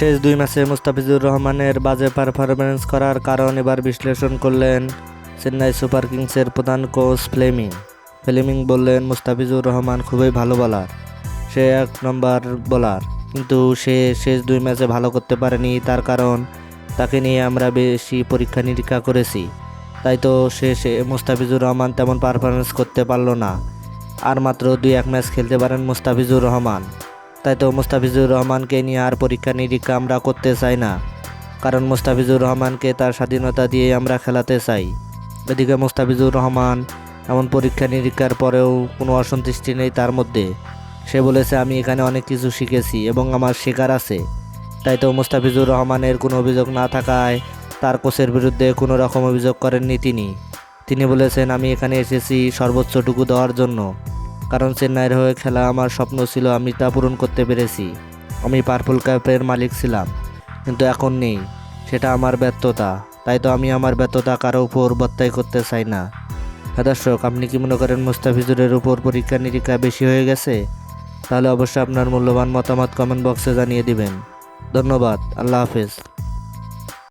শেষ 2 ম্যাচে মুস্তাফিজুর রহমানের বাজে পারফরম্যান্স করার কারণ এবার বিশ্লেষণ করলেন চেন্নাই সুপার কিংসের প্রধান কোচ ফ্লেমিং বললেন, মুস্তাফিজুর রহমান খুবই ভালো বোলার, সে 1 নম্বর বোলার, কিন্তু সে শেষ 2 ম্যাচে ভালো করতে পারেনি। তার কারণ তাকে নিয়ে আমরা বেশি পরীক্ষা নিরীক্ষা করেছি, তাই তো সে মুস্তাফিজুর রহমান তেমন পারফরমেন্স করতে পারলো না। আর মাত্র 2-1 ম্যাচ খেলতে পারেন মুস্তাফিজুর রহমান, তাই তো মুস্তাফিজুর রহমানকে নিয়ে আর পরীক্ষা নিরীক্ষা আমরা করতে চাই না, কারণ মুস্তাফিজুর রহমানকে তার স্বাধীনতা দিয়ে আমরা খেলাতে চাই। এদিকে মুস্তাফিজুর রহমান এমন পরীক্ষা নিরীক্ষার পরেও কোনো অসন্তুষ্টি নেই তার মধ্যে। সে বলেছে, আমি এখানে অনেক কিছু শিখেছি এবং আমার শেখার আছে। তাই তো মুস্তাফিজুর রহমানের কোনো অভিযোগ না থাকায় তার কোচের বিরুদ্ধে কোনো রকম অভিযোগ করেননি তিনি বলেছেন, আমি এখানে এসেছি সর্বোচ্চটুকু দেওয়ার জন্য, কারণ চেন্নাইয়ের হয়ে খেলা আমার স্বপ্ন ছিল, আমি তা পূরণ করতে পেরেছি। আমি পার্পল ক্যাপের মালিক ছিলাম, কিন্তু এখন নেই, সেটা আমার ব্যর্থতা। তাই তো আমি আমার ব্যর্থতা কারো উপর বত্তাই করতে চাই না। হ্যাঁ দর্শক, আপনি কি মনে করেন মুস্তাফিজুরের উপর পরীক্ষা নিরীক্ষা বেশি হয়ে গেছে? তাহলে অবশ্যই আপনার মূল্যবান মতামত কমেন্ট বক্সে জানিয়ে দিবেন। ধন্যবাদ। আল্লাহ হাফেজ।